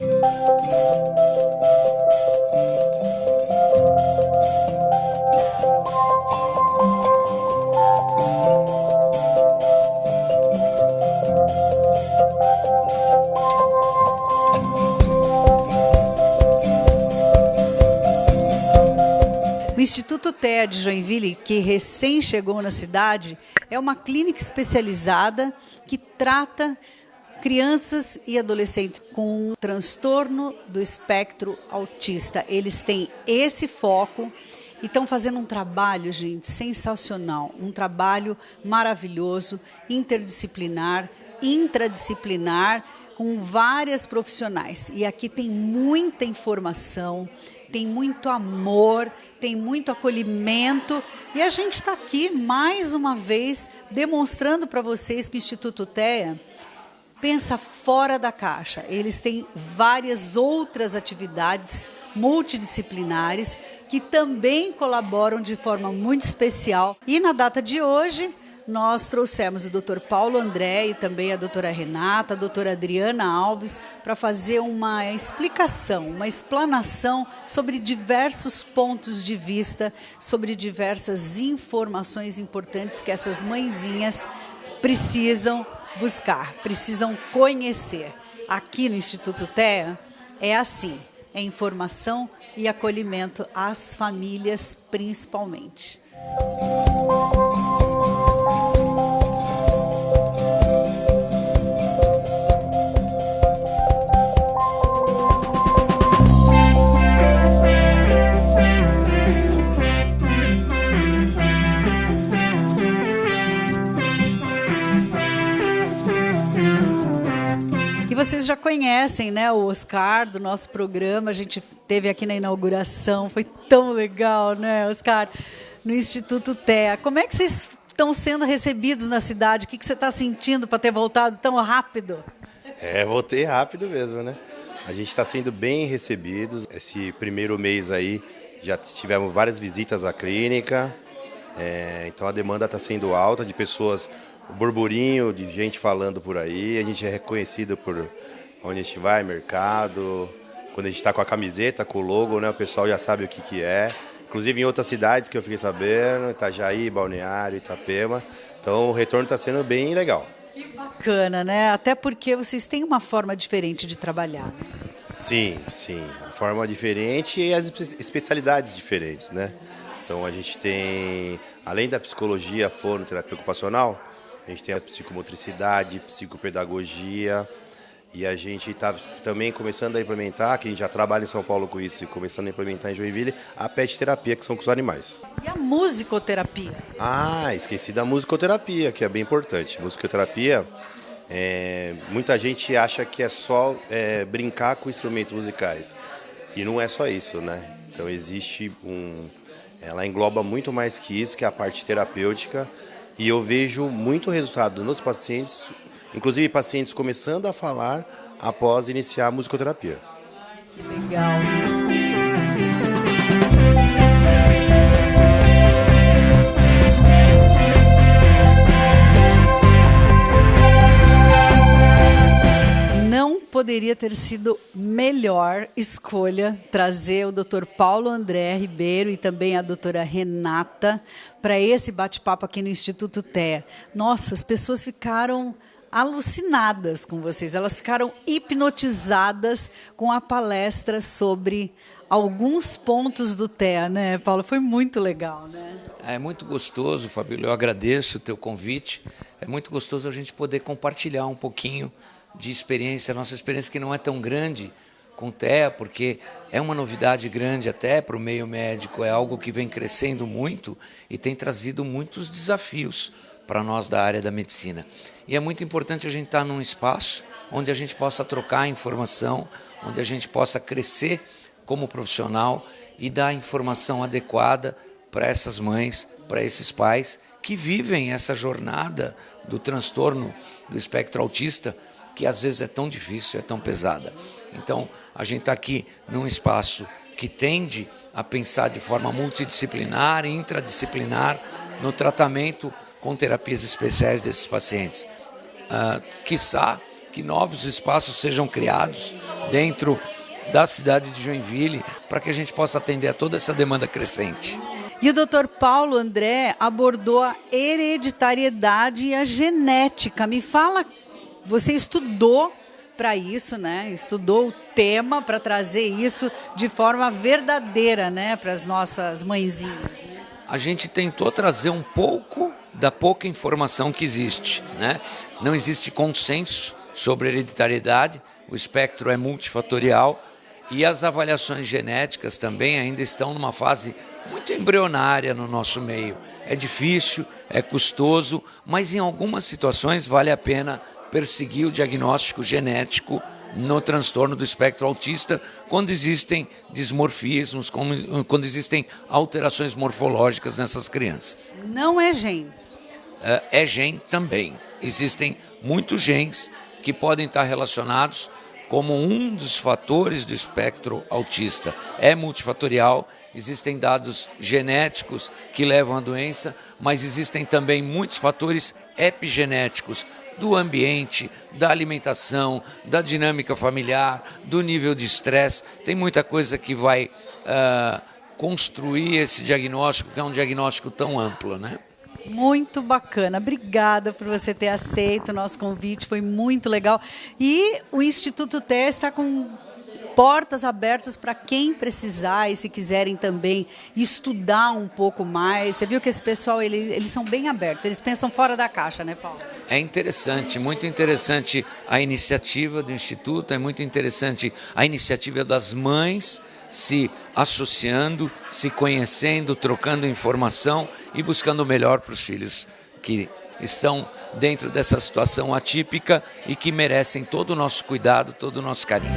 O Instituto TEA de Joinville, que recém chegou na cidade, é uma clínica especializada que trata crianças e adolescentes com transtorno do espectro autista. Eles têm esse foco e estão fazendo um trabalho, gente, sensacional, um trabalho maravilhoso, interdisciplinar, intradisciplinar, com várias profissionais. E aqui tem muita informação, tem muito amor, tem muito acolhimento, e a gente está aqui mais uma vez demonstrando para vocês que o Instituto TEA pensa fora da caixa. Eles têm várias outras atividades multidisciplinares que também colaboram de forma muito especial. E na data de hoje, nós trouxemos o Dr. Paulo André e também a doutora Renata, a doutora Adriana Alves, para fazer uma explicação, uma explanação sobre diversos pontos de vista, sobre diversas informações importantes que essas mãezinhas precisam buscar, precisam conhecer. Aqui no Instituto TEA é assim, é informação e acolhimento às famílias principalmente. Vocês já conhecem, né, o Oscar do nosso programa, a gente teve aqui na inauguração, foi tão legal, né, Oscar, no Instituto TEA. Como é que vocês estão sendo recebidos na cidade? O que você está sentindo para ter voltado tão rápido? Voltei rápido mesmo, né? A gente está sendo bem recebidos. Esse primeiro mês aí já tivemos várias visitas à clínica, então a demanda está sendo alta de pessoas. O burburinho de gente falando por aí, a gente é reconhecido por onde a gente vai, mercado, quando a gente está com a camiseta, com o logo, né, o pessoal já sabe o que é. Inclusive em outras cidades que eu fiquei sabendo, Itajaí, Balneário, Itapema, então o retorno está sendo bem legal. Que bacana, né? Até porque vocês têm uma forma diferente de trabalhar. Né? Sim, a forma diferente e as especialidades diferentes, né? Então a gente tem, além da psicologia, fonoterapia ocupacional, a gente tem a psicomotricidade, psicopedagogia, e a gente está também começando a implementar, que a gente já trabalha em São Paulo com isso, e começando a implementar em Joinville, a pet terapia, que são com os animais. E a musicoterapia? Esqueci da musicoterapia, que é bem importante. Musicoterapia, muita gente acha que é só brincar com instrumentos musicais, e não é só isso, né? Então ela engloba muito mais que isso, que é a parte terapêutica. E eu vejo muito resultado nos pacientes, inclusive pacientes começando a falar após iniciar a musicoterapia. Que legal. Não poderia ter sido melhor escolha trazer o Dr. Paulo André Ribeiro e também a doutora Renata para esse bate-papo aqui no Instituto TEA. Nossa, as pessoas ficaram alucinadas com vocês, elas ficaram hipnotizadas com a palestra sobre alguns pontos do TEA, né, Paulo? Foi muito legal, né? É muito gostoso, Fabíola, eu agradeço o teu convite. É muito gostoso a gente poder compartilhar um pouquinho de experiência, nossa experiência que não é tão grande com o TEA, porque é uma novidade grande até para o meio médico, é algo que vem crescendo muito e tem trazido muitos desafios para nós da área da medicina. E é muito importante a gente estar num espaço onde a gente possa trocar informação, onde a gente possa crescer como profissional e dar informação adequada para essas mães, para esses pais que vivem essa jornada do transtorno do espectro autista, que às vezes é tão difícil, é tão pesada. Então, a gente está aqui num espaço que tende a pensar de forma multidisciplinar e intradisciplinar no tratamento com terapias especiais desses pacientes. Quiçá que novos espaços sejam criados dentro da cidade de Joinville para que a gente possa atender a toda essa demanda crescente. E o Dr. Paulo André abordou a hereditariedade e a genética. Me fala, você estudou para isso, né? Estudou o tema para trazer isso de forma verdadeira, né? Para as nossas mãezinhas. A gente tentou trazer um pouco da pouca informação que existe, né? Não existe consenso sobre hereditariedade, o espectro é multifatorial e as avaliações genéticas também ainda estão numa fase muito embrionária no nosso meio. É difícil, é custoso, mas em algumas situações vale a pena perseguir o diagnóstico genético no transtorno do espectro autista, quando existem dismorfismos, quando existem alterações morfológicas nessas crianças. Não é gene. É gene também. Existem muitos genes que podem estar relacionados como um dos fatores do espectro autista. É multifatorial, existem dados genéticos que levam à doença, mas existem também muitos fatores epigenéticos do ambiente, da alimentação, da dinâmica familiar, do nível de estresse. Tem muita coisa que vai construir esse diagnóstico, que é um diagnóstico tão amplo, né? Muito bacana. Obrigada por você ter aceito o nosso convite, foi muito legal. E o Instituto TEA está com portas abertas para quem precisar e se quiserem também estudar um pouco mais. Você viu que esse pessoal, eles são bem abertos, eles pensam fora da caixa, né, Paulo? É interessante, muito interessante a iniciativa do Instituto, é muito interessante a iniciativa das mães se associando, se conhecendo, trocando informação e buscando o melhor para os filhos que estão dentro dessa situação atípica e que merecem todo o nosso cuidado, todo o nosso carinho.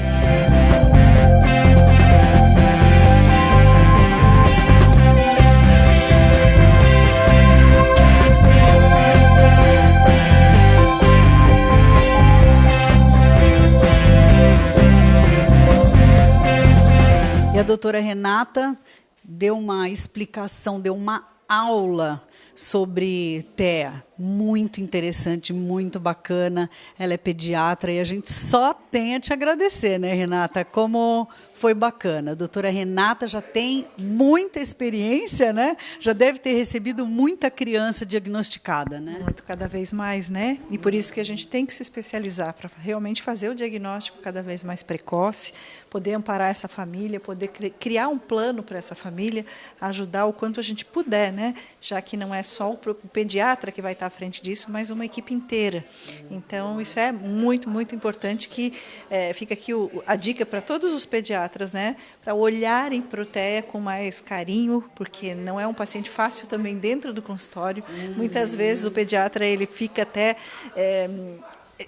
E a doutora Renata deu uma explicação, deu uma aula sobre TEA, muito interessante, muito bacana. Ela é pediatra e a gente só tem a te agradecer, né, Renata? Como foi bacana. A doutora Renata já tem muita experiência, né? Já deve ter recebido muita criança diagnosticada, né? Muito, cada vez mais, né? E por isso que a gente tem que se especializar para realmente fazer o diagnóstico cada vez mais precoce, poder amparar essa família, poder criar um plano para essa família, ajudar o quanto a gente puder, né? Já que não é só o pediatra que vai estar à frente disso, mas uma equipe inteira. Então, isso é muito, muito importante que fica aqui a dica para todos os pediatras, né, para olharem para o TEA com mais carinho, porque não é um paciente fácil também dentro do consultório. Muitas vezes o pediatra ele fica até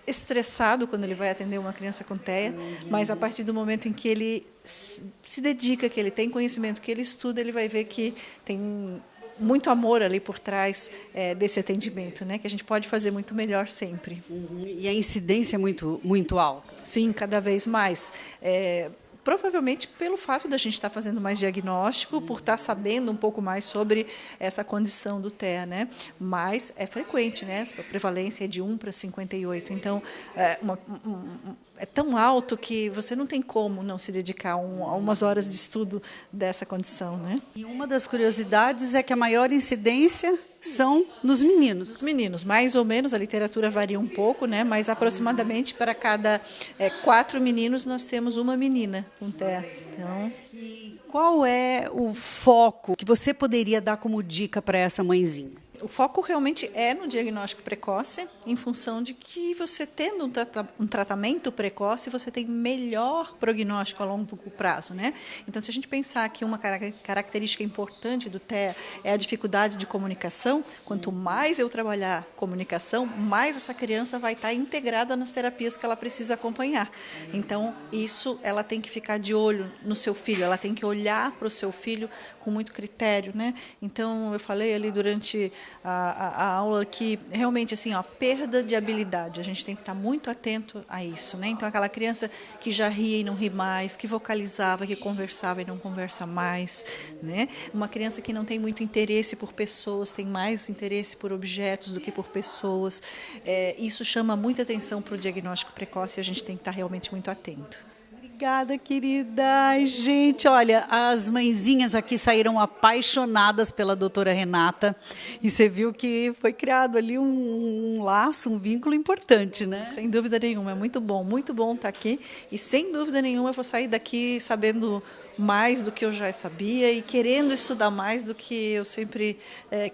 estressado quando ele vai atender uma criança com TEA, mas a partir do momento em que ele se dedica, que ele tem conhecimento, que ele estuda, ele vai ver que tem muito amor ali por trás desse atendimento, né, que a gente pode fazer muito melhor sempre. E a incidência é muito, muito alta? Sim, cada vez mais. Provavelmente pelo fato da gente estar fazendo mais diagnóstico, por estar sabendo um pouco mais sobre essa condição do TEA, né? Mas é frequente, né? A prevalência é de 1 para 58. Então, é tão alto que você não tem como não se dedicar a umas horas de estudo dessa condição, né? E uma das curiosidades é que a maior incidência são nos meninos. Os meninos, mais ou menos, a literatura varia um pouco, né? Mas aproximadamente para cada 4 meninos nós temos uma menina com TEA. Então, e qual é o foco que você poderia dar como dica para essa mãezinha? O foco realmente é no diagnóstico precoce, em função de que você tendo um tratamento precoce, você tem melhor prognóstico a longo prazo, né? Então, se a gente pensar que uma característica importante do TEA é a dificuldade de comunicação, quanto mais eu trabalhar comunicação, mais essa criança vai estar integrada nas terapias que ela precisa acompanhar. Então, isso ela tem que ficar de olho no seu filho, ela tem que olhar para o seu filho com muito critério, né? Então, eu falei ali durante a aula que realmente assim, ó, perda de habilidade, a gente tem que estar muito atento a isso, né? Então aquela criança que já ria e não ri mais, que vocalizava, que conversava e não conversa mais, né? Uma criança que não tem muito interesse por pessoas, tem mais interesse por objetos do que por pessoas. Isso chama muita atenção para o diagnóstico precoce e a gente tem que estar realmente muito atento. Obrigada, querida. Ai, gente, olha, as mãezinhas aqui saíram apaixonadas pela doutora Renata e você viu que foi criado ali um laço, um vínculo importante, né? Sem dúvida nenhuma, é muito bom estar aqui e sem dúvida nenhuma eu vou sair daqui sabendo mais do que eu já sabia e querendo estudar mais do que eu sempre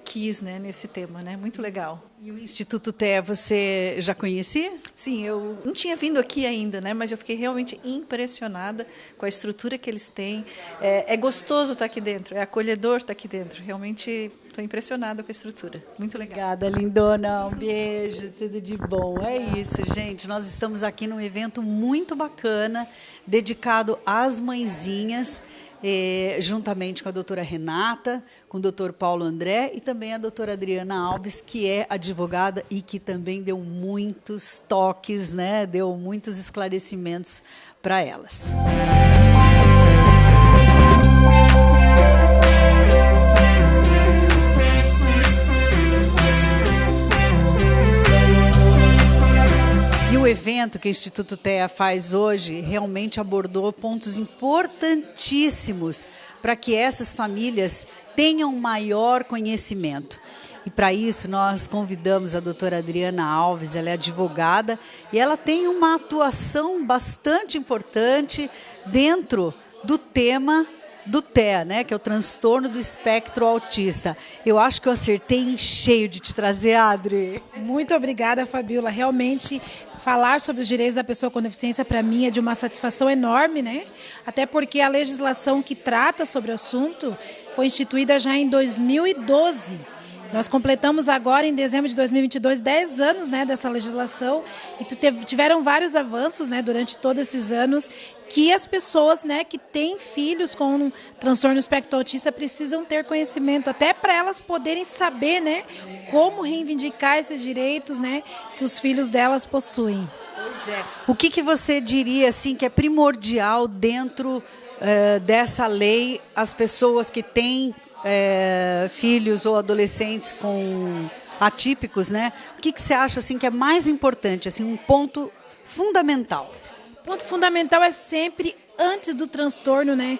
quis, né, nesse tema, né? Muito legal. E o Instituto TEA você já conhecia? Sim, eu não tinha vindo aqui ainda, né? Mas eu fiquei realmente impressionada com a estrutura que eles têm. É gostoso estar aqui dentro, é acolhedor estar aqui dentro. Realmente estou impressionada com a estrutura. Muito legal. Obrigada, lindona. Um beijo, tudo de bom. É isso, gente. Nós estamos aqui num evento muito bacana, dedicado às mãezinhas, juntamente com a doutora Renata, com o doutor Paulo André e também a doutora Adriana Alves, que é advogada e que também deu muitos toques, né? Deu muitos esclarecimentos para elas. E o evento que o Instituto TEA faz hoje realmente abordou pontos importantíssimos para que essas famílias tenham maior conhecimento. E para isso nós convidamos a doutora Adriana Alves, ela é advogada e ela tem uma atuação bastante importante dentro do tema do TEA, né, que é o transtorno do espectro autista. Eu acho que eu acertei em cheio de te trazer, Adri. Muito obrigada, Fabiola. Realmente, falar sobre os direitos da pessoa com deficiência, para mim, é de uma satisfação enorme, né? Até porque a legislação que trata sobre o assunto foi instituída já em 2012. Nós completamos agora, em dezembro de 2022, 10 anos, né, dessa legislação. E tiveram vários avanços, né, durante todos esses anos, que as pessoas, né, que têm filhos com um transtorno espectro autista precisam ter conhecimento, até para elas poderem saber, né, como reivindicar esses direitos, né, que os filhos delas possuem. Pois é. O que você diria assim, que é primordial dentro dessa lei, as pessoas que têm filhos ou adolescentes com atípicos, né? O que você acha assim que é mais importante, assim, um ponto fundamental? O ponto fundamental é sempre, antes do transtorno, né,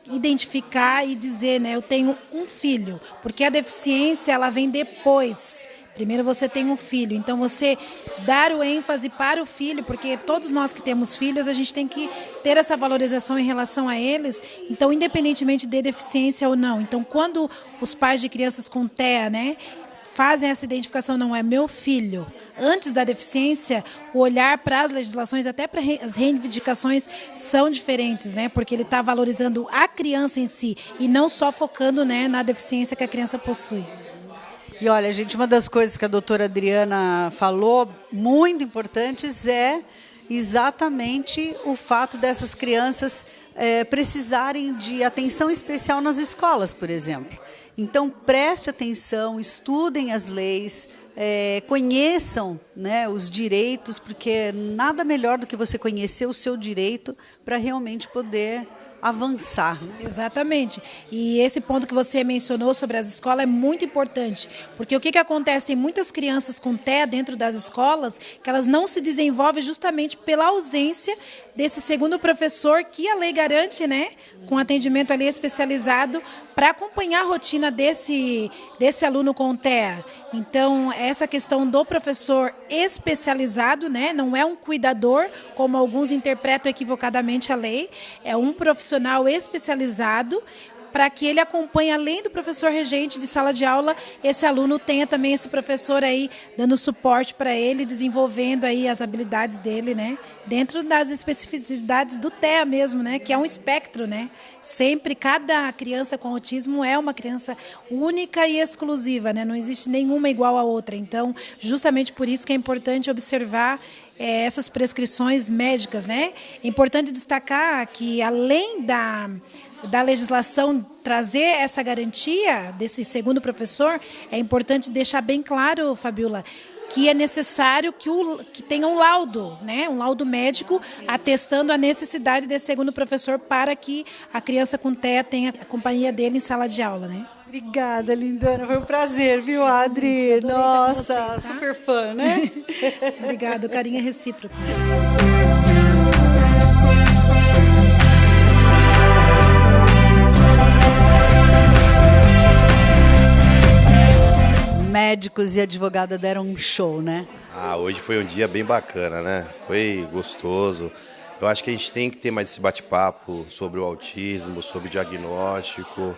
identificar e dizer, né, eu tenho um filho, porque a deficiência ela vem depois. Primeiro você tem um filho, então você dar o ênfase para o filho, porque todos nós que temos filhos, a gente tem que ter essa valorização em relação a eles, então independentemente de deficiência ou não. Então quando os pais de crianças com TEA, né, fazem essa identificação, não é meu filho, antes da deficiência, o olhar para as legislações, até para as reivindicações, são diferentes, né, porque ele está valorizando a criança em si e não só focando, né, na deficiência que a criança possui. E olha, gente, uma das coisas que a doutora Adriana falou, muito importantes, é exatamente o fato dessas crianças precisarem de atenção especial nas escolas, por exemplo. Então, preste atenção, estudem as leis, conheçam, né, os direitos, porque nada melhor do que você conhecer o seu direito para realmente poder avançar. Né? Exatamente. E esse ponto que você mencionou sobre as escolas é muito importante, porque o que acontece? Tem muitas crianças com TEA dentro das escolas que elas não se desenvolvem justamente pela ausência desse segundo professor que a lei garante, né, com atendimento ali especializado para acompanhar a rotina desse aluno com TEA. Então, essa questão do professor especializado, né, não é um cuidador, como alguns interpretam equivocadamente a lei, é um profissional especializado para que ele acompanhe, além do professor regente de sala de aula, esse aluno tenha também esse professor aí dando suporte para ele, desenvolvendo aí as habilidades dele, né? Dentro das especificidades do TEA mesmo, né? Que é um espectro, né? Sempre, cada criança com autismo é uma criança única e exclusiva, né? Não existe nenhuma igual à outra. Então, justamente por isso que é importante observar essas prescrições médicas, né? É importante destacar que, além da legislação trazer essa garantia desse segundo professor, é importante deixar bem claro, Fabiola, que é necessário que tenha um laudo, né? Um laudo médico atestando a necessidade desse segundo professor para que a criança com TEA tenha a companhia dele em sala de aula, né? Obrigada, lindona. Foi um prazer, viu, Adri? Nossa, vocês, tá? super fã, né? Obrigada, o carinho é recíproco. Médicos e advogada deram um show, né? Hoje foi um dia bem bacana, né? Foi gostoso. Eu acho que a gente tem que ter mais esse bate-papo sobre o autismo, sobre o diagnóstico.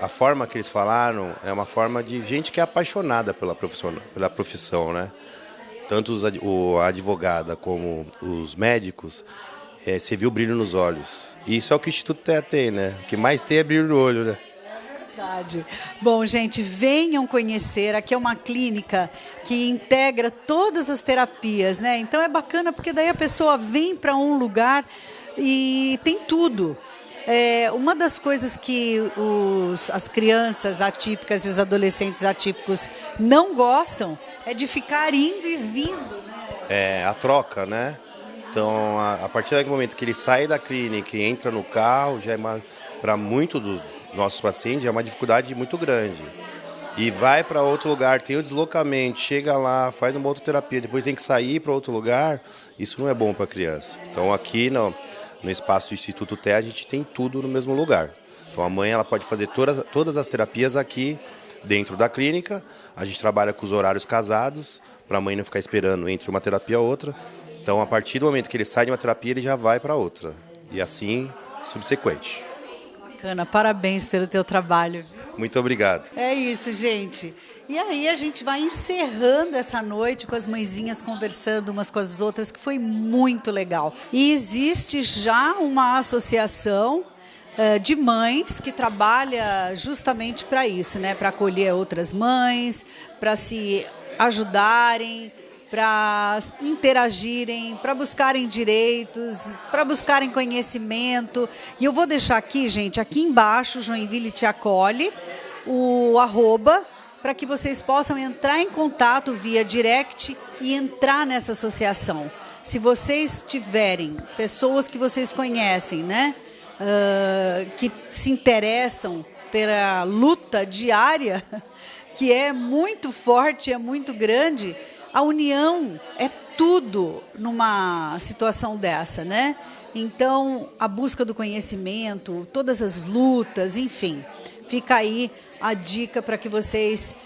A forma que eles falaram é uma forma de gente que é apaixonada pela profissão, né? Tanto a advogada como os médicos, você viu o brilho nos olhos. E isso é o que o Instituto TEA tem, né? O que mais tem é brilho no olho, né? Verdade. Bom, gente, venham conhecer. Aqui é uma clínica que integra todas as terapias, né? Então é bacana porque daí a pessoa vem para um lugar e tem tudo. Uma das coisas que as crianças atípicas e os adolescentes atípicos não gostam é de ficar indo e vindo, né? A troca, né? Então, a partir do momento que ele sai da clínica e entra no carro, já para muitos dos nossos pacientes é uma dificuldade muito grande. E vai para outro lugar, tem o deslocamento, chega lá, faz uma outra terapia, depois tem que sair para outro lugar, isso não é bom para a criança. Então, aqui no espaço do Instituto TEA, a gente tem tudo no mesmo lugar. Então, a mãe ela pode fazer todas as terapias aqui dentro da clínica. A gente trabalha com os horários casados, para a mãe não ficar esperando entre uma terapia e outra. Então, a partir do momento que ele sai de uma terapia, ele já vai para outra. E assim, subsequente. Bacana, parabéns pelo teu trabalho. Muito obrigado. É isso, gente. E aí a gente vai encerrando essa noite com as mãezinhas conversando umas com as outras, que foi muito legal. E existe já uma associação de mães que trabalha justamente para isso, né? Para acolher outras mães, para se ajudarem, para interagirem, para buscarem direitos, para buscarem conhecimento. E eu vou deixar aqui, gente, aqui embaixo, Joinville Te Acolhe, o @ para que vocês possam entrar em contato via direct e entrar nessa associação. Se vocês tiverem pessoas que vocês conhecem, né, que se interessam pela luta diária, que é muito forte, é muito grande, a união é tudo numa situação dessa, né? Então, a busca do conhecimento, todas as lutas, enfim, fica aí a dica para que vocês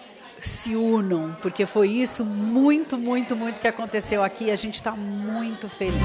se unam, porque foi isso muito, muito, muito que aconteceu aqui e a gente está muito feliz.